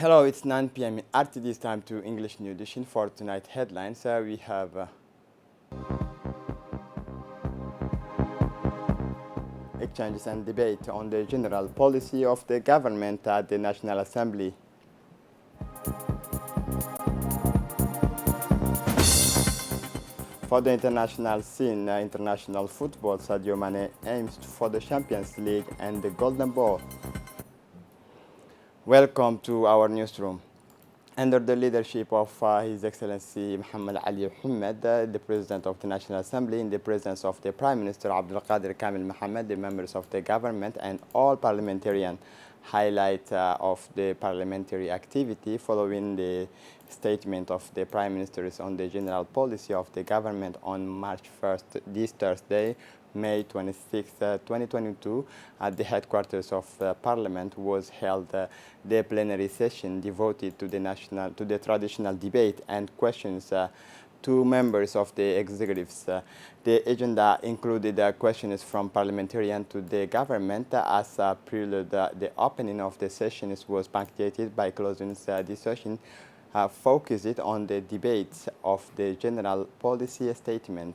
Hello, it's 9 p.m. in RTD's time to English New Edition for tonight headlines. We have exchanges and debate on the general policy of the government at the National Assembly. For the international scene, international football, Sadio Mane aims for the Champions League and the Golden Ball. Welcome to our newsroom. Under the leadership of His Excellency Mohammed Ali Mohammed, the President of the National Assembly, in the presence of the Prime Minister Abdul Qadir Kamil Mohammed, the members of the government, and all parliamentarians, highlight of the parliamentary activity following the statement of the Prime Ministers on the general policy of the government on March 1st, this Thursday, May 26, 2022, at the headquarters of Parliament was held the plenary session devoted to the traditional debate and questions to members of the executives. The agenda included questions from parliamentarians to the government. As a prelude, the opening of the sessions was punctuated by closing the session focused on the debates of the general policy statement.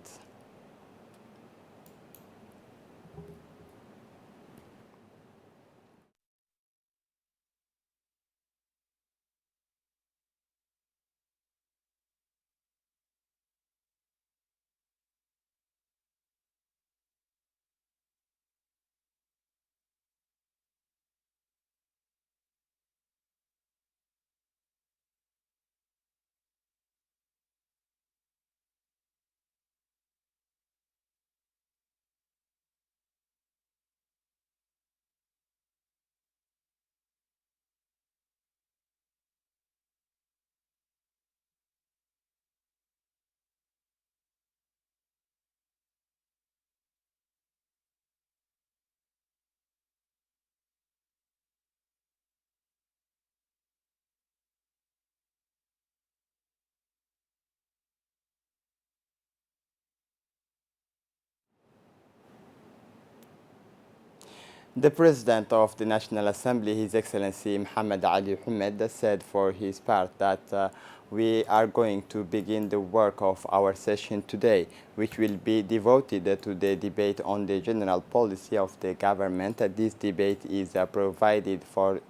The President of the National Assembly, His Excellency Mohammed Ali Mohammed, said for his part that we are going to begin the work of our session today, which will be devoted to the debate on the general policy of the government. This debate is provided for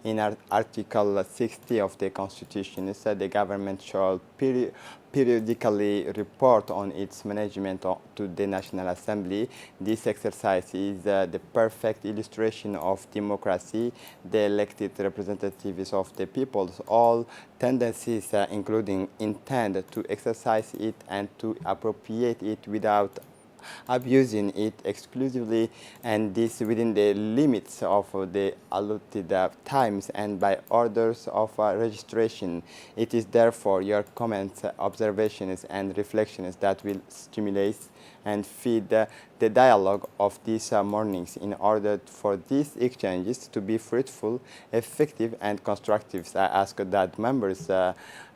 in Article 60 of the Constitution. It said the government shall periodically report on its management to the National Assembly. This exercise is the perfect illustration of democracy. The elected representatives of the people's all tendencies, including intent to exercise it and to appropriate it without abusing it exclusively, and this within the limits of the allotted times and by orders of registration. It is therefore your comments, observations, and reflections that will stimulate and feed the dialogue of these mornings in order for these exchanges to be fruitful, effective, and constructive. I ask that members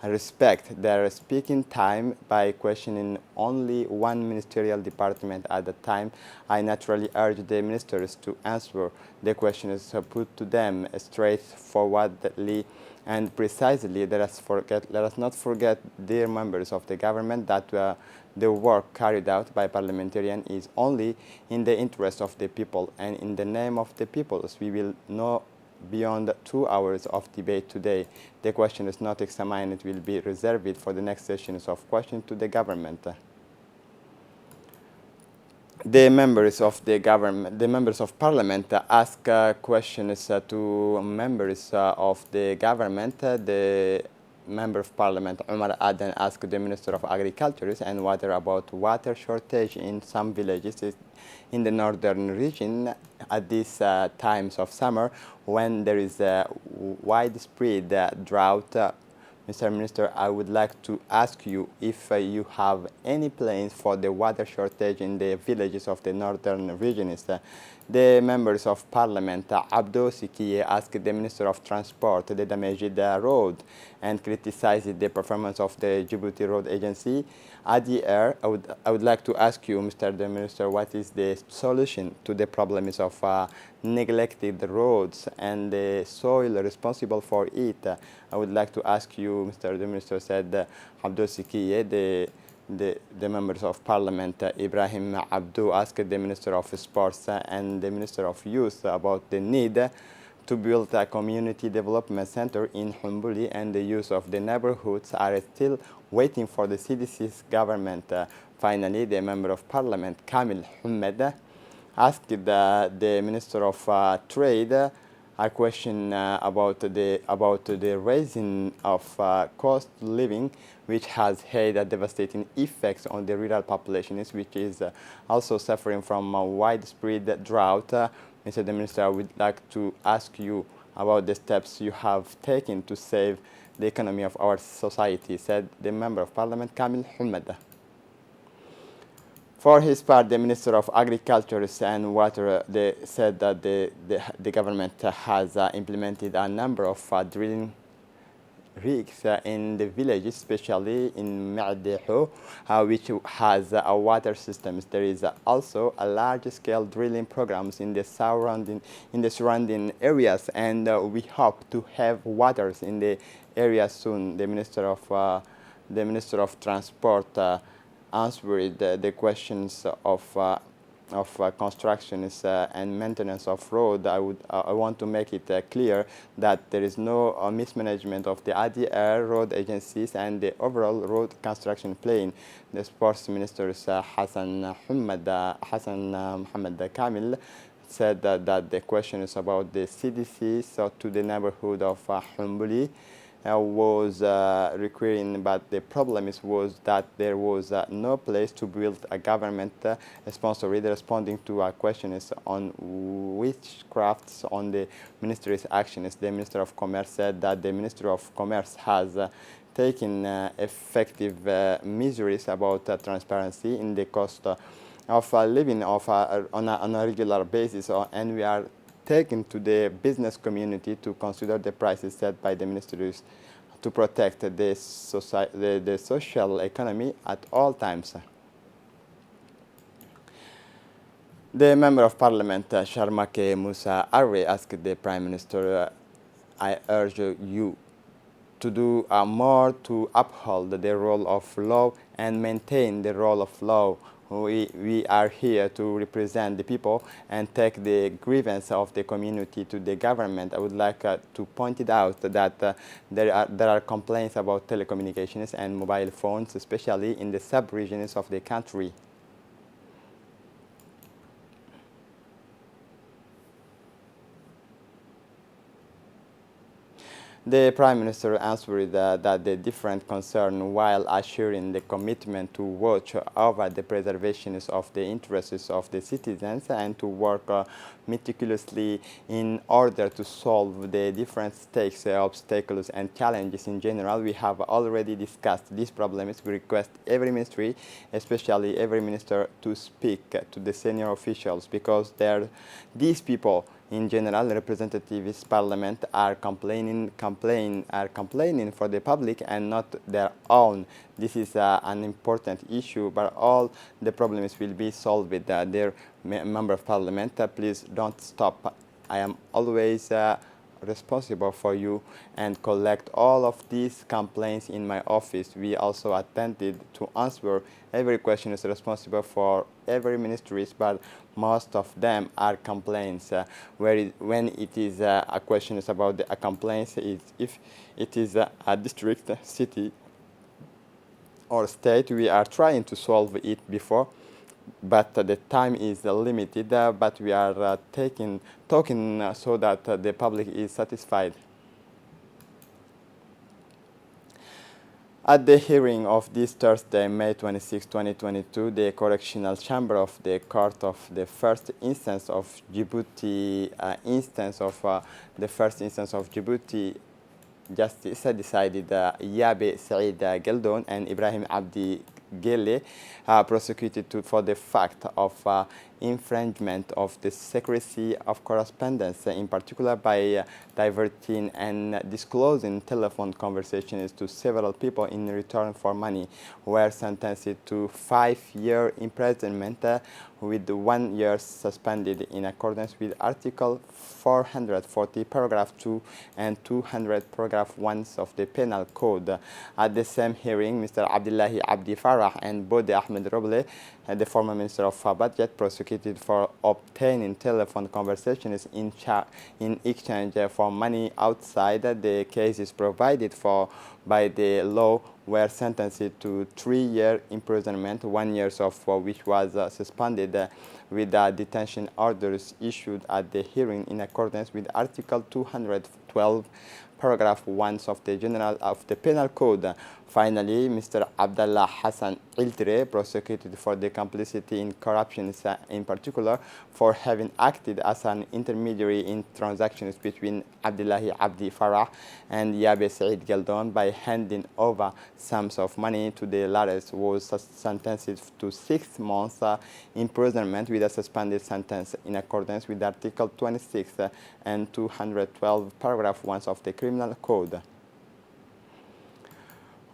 respect their speaking time by questioning only one ministerial department at a time. I naturally urge the ministers to answer the questions put to them straightforwardly and precisely. Let us not forget, dear members of the government, that the work carried out by parliamentarians is only in the interest of the people and in the name of the peoples. We will know beyond 2 hours of debate today. The question is not examined. It will be reserved for the next sessions of questions to the government. The members of the government, the members of parliament ask questions to members of the government. The Member of Parliament Omar Aden asked the Minister of Agriculture and Water about water shortage in some villages in the northern region at these times of summer when there is a widespread drought. Mr. Minister, I would like to ask you if you have any plans for the water shortage in the villages of the northern regions. The members of parliament, Abdo Sikiye, asked the Minister of Transport the damaged road and criticized the performance of the Djibouti Road Agency. Adi Air, I would like to ask you, Mr. the Minister, what is the solution to the problems of neglected the roads and the soil responsible for it. I would like to ask you, Mr. the Minister said, Abdul Sikiye, the members of parliament, Ibrahim Abdou, asked the Minister of Sports and the Minister of Youth about the need to build a community development center in Humbuli, and the use of the neighborhoods are still waiting for the CDC's government. Finally, the Member of Parliament, Kamil Humed, asked the Minister of Trade a question about the raising of cost of living, which has had a devastating effects on the rural populations, which is also suffering from a widespread drought. Mr. the Minister, I would like to ask you about the steps you have taken to save the economy of our society, said the Member of Parliament, Kamil Humed. For his part, the Minister of Agriculture and Water said that the government has implemented a number of drilling rigs in the villages, especially in Ma'deho, which has water systems. There is also a large-scale drilling programs in the surrounding areas, and we hope to have waters in the area soon. The Minister of Transport answered the questions of constructions and maintenance of road. I want to make it clear that there is no mismanagement of the ADR road agencies and the overall road construction plan. The sports minister Hassan Mohammed Kamil said that the question is about the CDC, so to the neighborhood of Humbuli. Was requiring, but the problem was that there was no place to build a government sponsor. Responding to a question is on which crafts on the ministry's actions, the Minister of Commerce said that the Ministry of Commerce has taken effective measures about transparency in the cost of living on a regular basis, and we are taken to the business community to consider the prices set by the ministries to protect the social economy at all times. The Member of Parliament, Sharmake Musa Arre, asked the Prime Minister, I urge you to do more to uphold the role of law and maintain the role of law. We are here to represent the people and take the grievance of the community to the government. I would like to point it out that there are complaints about telecommunications and mobile phones, especially in the sub-regions of the country. The Prime Minister answered that the different concern, while assuring the commitment to watch over the preservation of the interests of the citizens and to work meticulously in order to solve the different stakes, obstacles and challenges in general. We have already discussed these problems. We request every ministry, especially every minister, to speak to the senior officials, because these people in general, representatives, parliament are complaining for the public and not their own. This is an important issue, but all the problems will be solved with their member of parliament. Please don't stop. I am always responsible for you and collect all of these complaints in my office. We also attempted to answer every question is responsible for every ministries, but most of them are complaints. When it is a question is about a complaint, if it is a district, city, or state, we are trying to solve it before, but the time is limited, but we are talking so that the public is satisfied. At the hearing of this Thursday, May 26, 2022, the Correctional Chamber of the Court of the First Instance of Djibouti, Justice decided Yabe Said Geldon and Ibrahim Abdi Gele, prosecuted for the fact of infringement of the secrecy of correspondence, in particular by diverting and disclosing telephone conversations to several people in return for money, were sentenced to 5-year imprisonment with 1 year suspended in accordance with Article 440, paragraph 2 and 200, paragraph 1 of the Penal Code. At the same hearing, Mr. Abdullahi Abdi Farah and Bode Ahmed Roble, the former Minister of Budget, prosecuted for obtaining telephone conversations in exchange for money outside the cases provided for by the law, were sentenced to 3-year imprisonment, 1 year of which was suspended with detention orders issued at the hearing in accordance with Article 212, paragraph 1 of the Penal Code. Finally, Mr. Abdallah Hassan Iltre, prosecuted for the complicity in corruption, in particular for having acted as an intermediary in transactions between Abdullahi Abdi Farah and Yabe Said Galdon by handing over sums of money to the latter, was sentenced to 6 months imprisonment with a suspended sentence in accordance with Article 26 and 212, paragraph 1 of the Criminal Code.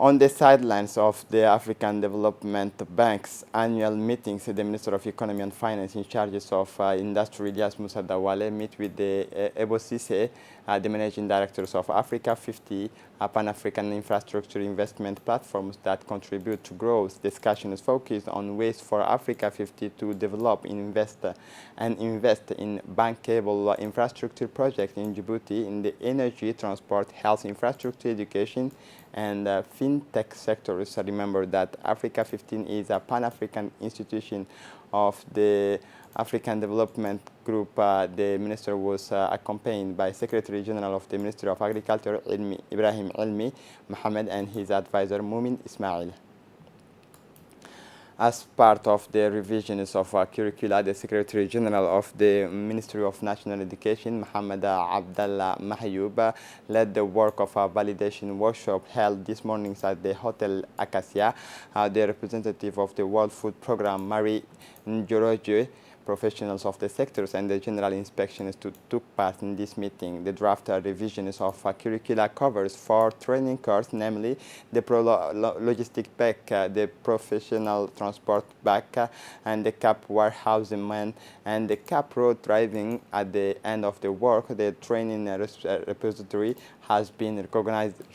On the sidelines of the African Development Bank's annual meetings, the Minister of Economy and Finance in charge of industry, Ilyas Moussa Dawale, met with the Ebo Sise, the managing directors of Africa 50, Pan-African infrastructure investment platforms that contribute to growth. Discussions focused on ways for Africa 50 to develop, invest in bankable infrastructure projects in Djibouti in the energy, transport, health infrastructure, education, and fintech sectors. Remember that Africa 15 is a Pan-African institution of the African Development Group. The minister was accompanied by Secretary General of the Ministry of Agriculture, Ibrahim Ilmi Mohammed, and his advisor, Mumin Ismail. As part of the revisions of curricula, the Secretary General of the Ministry of National Education, Mohammed Abdallah Mahyoub, led the work of a validation workshop held this morning at the Hotel Acacia. The representative of the World Food Programme, Marie Njoroge, professionals of the sectors, and the general inspections took part in this meeting. The draft revisions of curricula covers 4 training courses, namely the logistic back, the professional transport back, and the CAP warehousing man, and the CAP road driving. At the end of the work, the training repository has been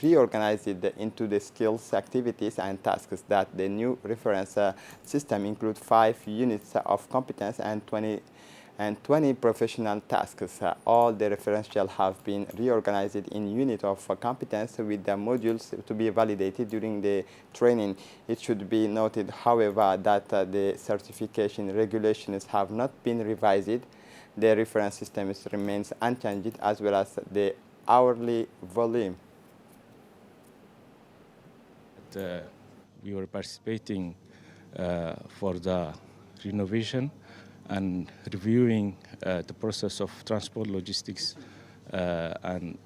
reorganized into the skills, activities, and tasks. That the new reference system includes 5 units of competence and 20 professional tasks. All the referential have been reorganized in unit of competence with the modules to be validated during the training. It should be noted, however, that the certification regulations have not been revised. The reference system remains unchanged, as well as the hourly volume. We were participating for the renovation and reviewing the process of transport logistics and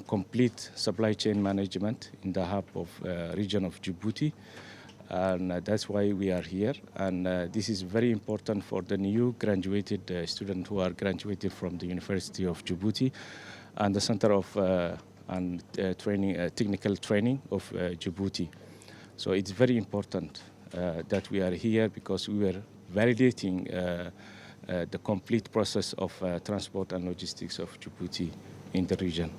complete supply chain management in the hub of region of Djibouti. And that's why we are here. And this is very important for the new graduated students who are graduated from the University of Djibouti and the Center of Technical Training of Djibouti. So it's very important that we are here because we were validating the complete process of transport and logistics of Djibouti in the region.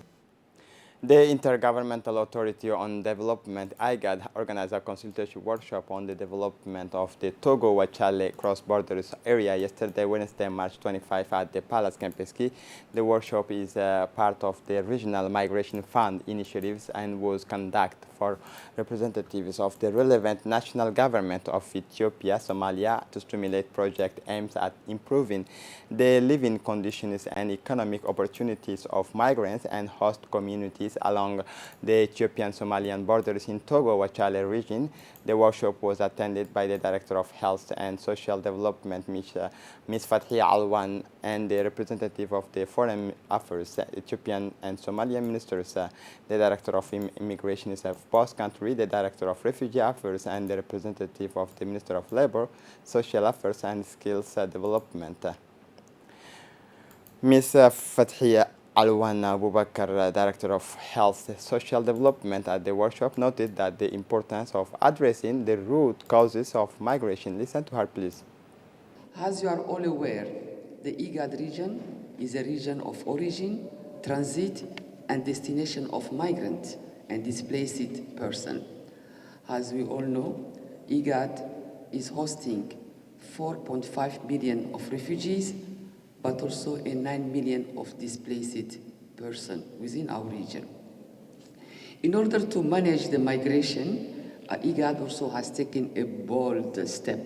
The Intergovernmental Authority on Development, IGAD, organized a consultation workshop on the development of the Togo-Wachale cross-border area yesterday, Wednesday, March 25, at the Palace Kempinski. The workshop is part of the Regional Migration Fund initiatives and was conducted for representatives of the relevant national government of Ethiopia, Somalia, to stimulate project aims at improving the living conditions and economic opportunities of migrants and host communities facilities along the Ethiopian-Somalian borders in Togo-Wachale region. The workshop was attended by the Director of Health and Social Development, Ms. Fathia Alwan, and the representative of the Foreign Affairs, Ethiopian and Somalian ministers, the Director of Immigration of both countries, the Director of Refugee Affairs, and the representative of the Minister of Labor, Social Affairs and Skills Development. Ms. Fathia Alwan Abubakar, Director of Health and Social Development at the workshop, noted that the importance of addressing the root causes of migration. Listen to her, please. As you are all aware, the IGAD region is a region of origin, transit, and destination of migrant and displaced person. As we all know, IGAD is hosting 4.5 million of refugees, but also a 9 million of displaced person within our region. In order to manage the migration, IGAD also has taken a bold step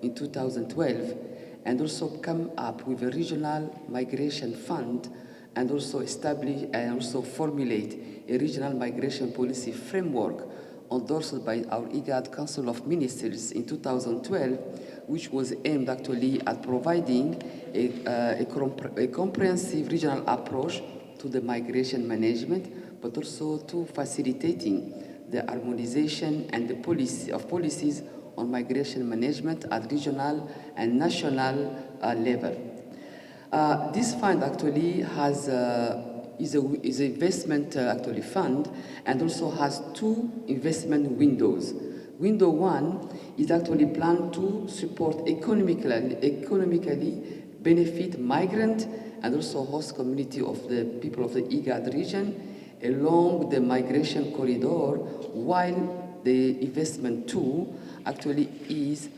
in 2012 and also come up with a regional migration fund and also establish and also formulate a regional migration policy framework endorsed by our IGAD Council of Ministers in 2012, which was aimed actually at providing a comprehensive regional approach to the migration management, but also to facilitating the harmonization and the policies on migration management at regional and national level. This fund actually has is an investment actually fund and also has two investment windows. Window one is actually planned to support economically benefit migrant and also host community of the people of the IGAD region along the migration corridor, while the investment two actually is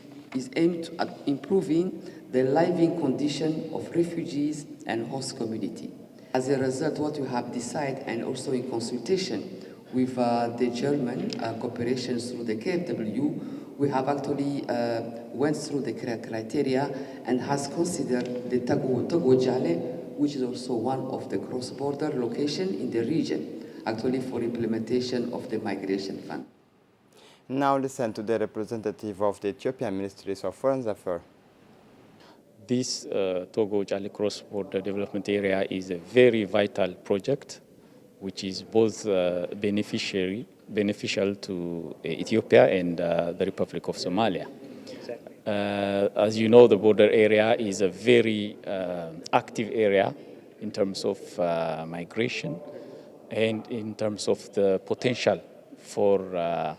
aimed at improving the living condition of refugees and host community. As a result, what we have decided, and also in consultation with the German cooperation through the KfW, we have actually went through the criteria and has considered the Togo-Wachale, which is also one of the cross-border location in the region, actually for implementation of the migration fund. Now listen to the representative of the Ethiopian Ministries of Foreign Affairs. This Togo-Wachale cross-border development area is a very vital project, which is both beneficial to Ethiopia and the Republic of Somalia. As you know, the border area is a very active area in terms of migration and in terms of the potential for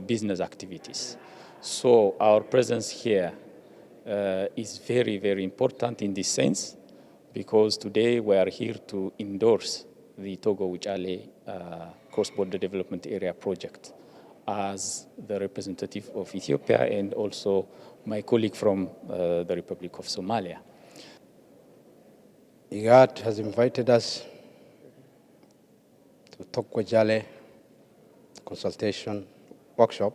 business activities. So our presence here is very, very important in this sense, because today we are here to endorse the Togo-Wachale cross-border development area project as the representative of Ethiopia and also my colleague from the Republic of Somalia. IGAD has invited us to Togo-Wachale consultation workshop,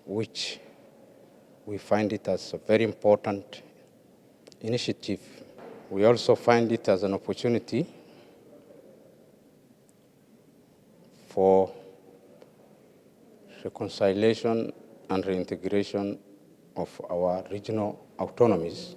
which we find it as a very important initiative. We also find it as an opportunity for reconciliation and reintegration of our regional autonomies.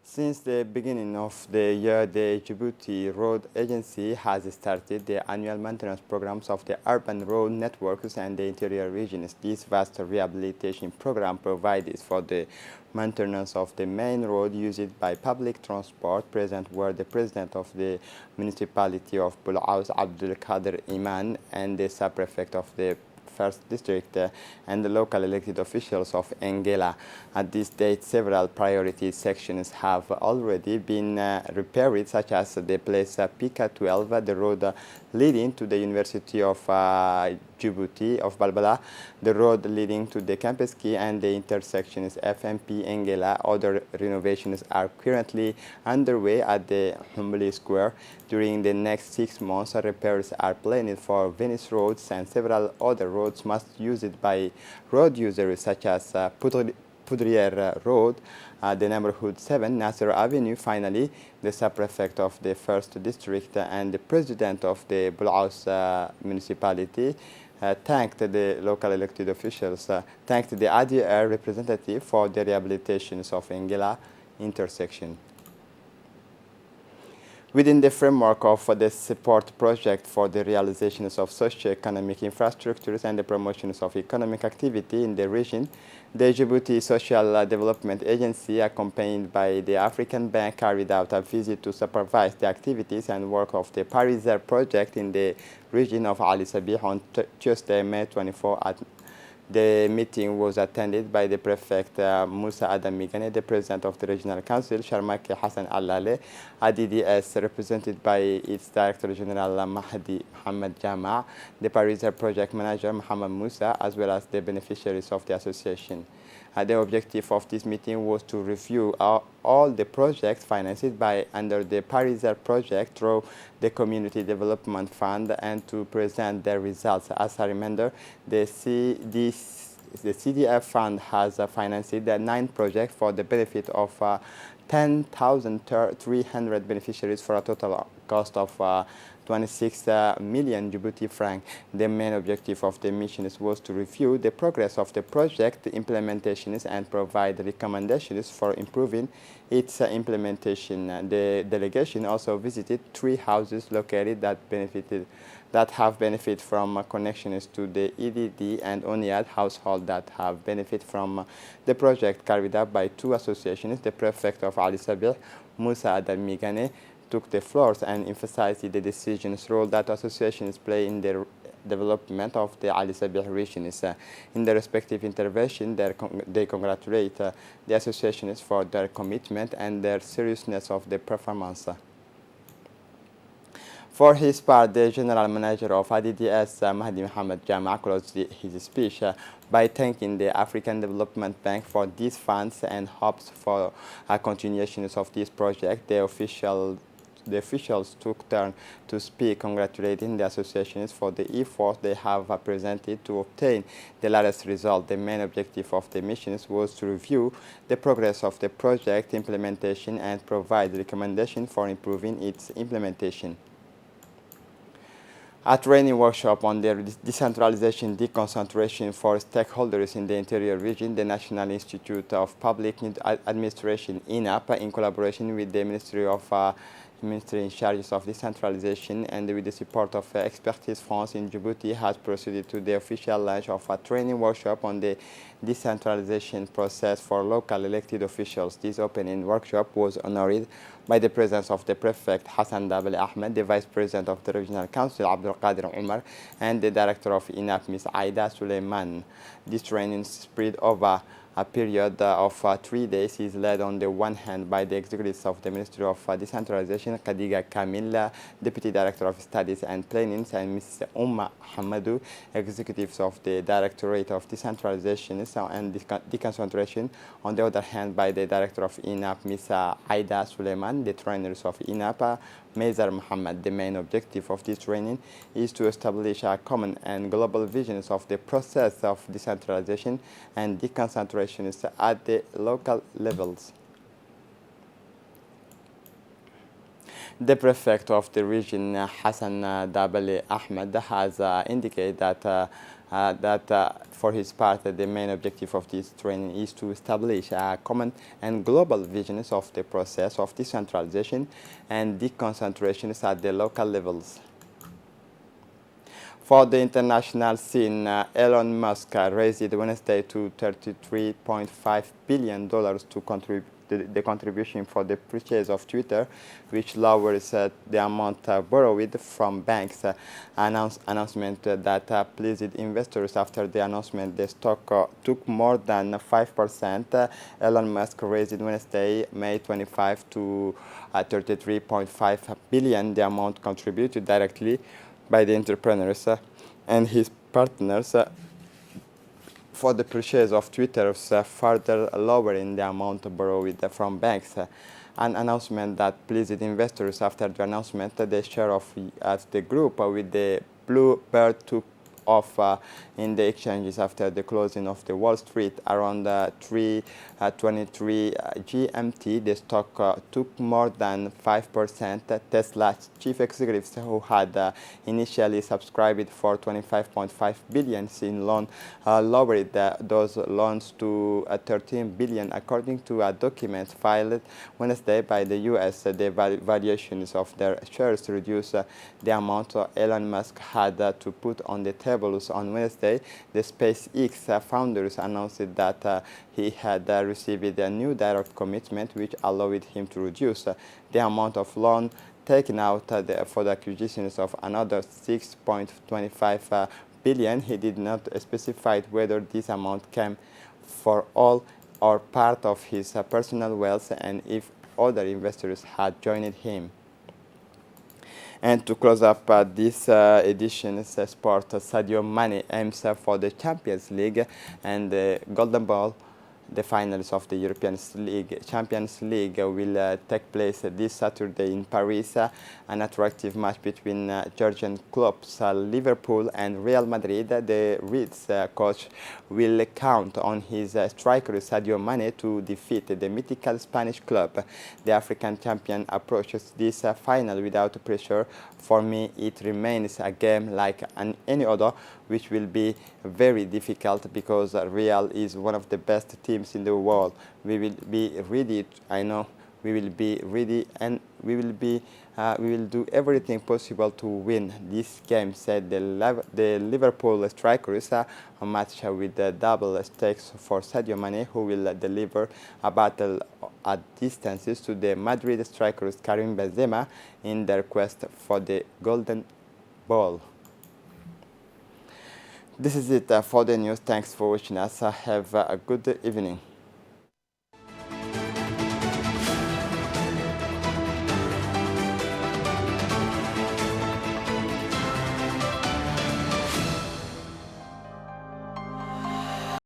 Since the beginning of the year, the Djibouti Road Agency has started the annual maintenance programs of the urban road networks and the interior regions. This vast rehabilitation program provides for the maintenance of the main road used by public transport, present were the president of the municipality of Bulaus, Abdul Qadir Iman, and the sub-prefect of the First District and the local elected officials of Engela. At this date, several priority sections have already been repaired, such as the place Pika 12, the road leading to the University of Djibouti of Balbala, the road leading to the Campus Key, and the intersections FMP Engela. Other renovations are currently underway at the Humbly Square. During the next 6 months, repairs are planned for Venice roads and several other roads most used by road users such as Poudrière Road, the neighborhood 7, Nasser Avenue. Finally, the sub-prefect of the 1st district and the president of the Bulaus municipality thanked the local elected officials, thanked the ADR representative for the rehabilitations of Engela intersection. Within the framework of the support project for the realizations of socio-economic infrastructures and the promotions of economic activity in the region, the Djibouti Social Development Agency, accompanied by the African Bank, carried out a visit to supervise the activities and work of the Pariser project in the region of Ali Sabih on Tuesday, May 24 at the meeting was attended by the prefect Musa Adam Migane, the president of the regional council, Sharmaki Hassan Allale, ADDS represented by its director general Mahdi Mohamed Jama, the Pariser project manager Muhammad Musa, as well as the beneficiaries of the association. The objective of this meeting was to review all the projects financed by under the Pariser project through the Community Development Fund and to present their results. As a reminder, the CDF fund has financed 9 projects for the benefit of 10,300 beneficiaries for a total cost of 26 million Djibouti franc. The main objective of the missions was to review the progress of the project implementations and provide recommendations for improving its implementation. The delegation also visited 3 houses located that have benefit from connections to the EDD and ONIAD household that have benefit from the project carried out by 2 associations. The prefect of Ali Sabih, Musa Adam Migane, took the floors and emphasized the decisions role that associations play in the development of the Ali Sabih region. In their respective intervention, they congratulate the associations for their commitment and their seriousness of the performance. For his part, the general manager of ADDS, Mahdi Mohamed Jama, closed his speech by thanking the African Development Bank for these funds and hopes for a continuation of this project. The officials took turn to speak, congratulating the associations for the effort they have presented to obtain the latest result. The main objective of the missions was to review the progress of the project implementation and provide recommendations for improving its implementation. A training workshop on the decentralization deconcentration for stakeholders in the interior region, the National Institute of Public Administration, INAP, in collaboration with the Ministry in charge of decentralization and with the support of expertise funds in Djibouti, has proceeded to the official launch of a training workshop on the decentralization process for local elected officials. This opening workshop was honored by the presence of the prefect Hassan Dabel Ahmed, the vice president of the regional council Abdul Qadir Umar, and the director of INAP, Ms. Aida Suleiman. This training spread over a period of 3 days is led on the one hand by the executives of the Ministry of Decentralization, Khadija Kamil, Deputy Director of Studies and Planning, and Ms. Umma Hamadou, executives of the Directorate of Decentralization and Deconcentration. On the other hand, by the Director of INAP, Ms. Aida Suleiman, the trainers of INAP, Mazar Muhammad. The main objective of this training is to establish a common and global vision of the process of decentralization and deconcentration at the local levels. The prefect of the region, Hassan Dabali Ahmed, has indicated that for his part, the main objective of this training is to establish a common and global vision of the process of decentralization and deconcentration at the local levels. For the international scene, Elon Musk raised Wednesday to $33.5 billion to contribute the contribution for the purchase of Twitter, which lowers the amount borrowed from banks. Announcement that pleased investors. After the announcement, the stock took more than 5%. Elon Musk raised Wednesday, May 25, to $33.5 billion, the amount contributed directly by the entrepreneurs and his partners for the purchase of Twitter, further lowering the amount borrowed from banks. An announcement that pleased investors. After the announcement, the share of the group with the Blue Bird took off in the exchanges after the closing of the Wall Street around 3:23 GMT. The stock took more than 5%. Tesla's chief executives, who had initially subscribed for 25.5 billion in loan, lowered those loans to 13 billion, according to a document filed Wednesday by the U.S. The valuations of their shares reduced the amount Elon Musk had to put on the tables on Wednesday. The SpaceX founders announced that he had received a new direct commitment which allowed him to reduce the amount of loan taken out for the acquisitions of another 6.25 billion. He did not specify whether this amount came for all or part of his personal wealth and if other investors had joined him. And to close up this edition's sport, Sadio Mane aims for the Champions League and the Golden Ball. The finals of the European Champions League will take place this Saturday in Paris, an attractive match between Jurgen Klopp's Liverpool and Real Madrid. The Reds coach will count on his striker Sadio Mane to defeat the mythical Spanish club. The African champion approaches this final without pressure. For me, it remains a game like any other, which will be very difficult because Real is one of the best teams in the world. We will be ready. I know we will be ready, and we will do everything possible to win this game, said the Liverpool strikers. A match with the double stakes for Sadio Mane, who will deliver a battle at distances to the Madrid strikers Karim Benzema in their quest for the Golden Ball. This is it for the news. Thanks for watching us. Have a good evening.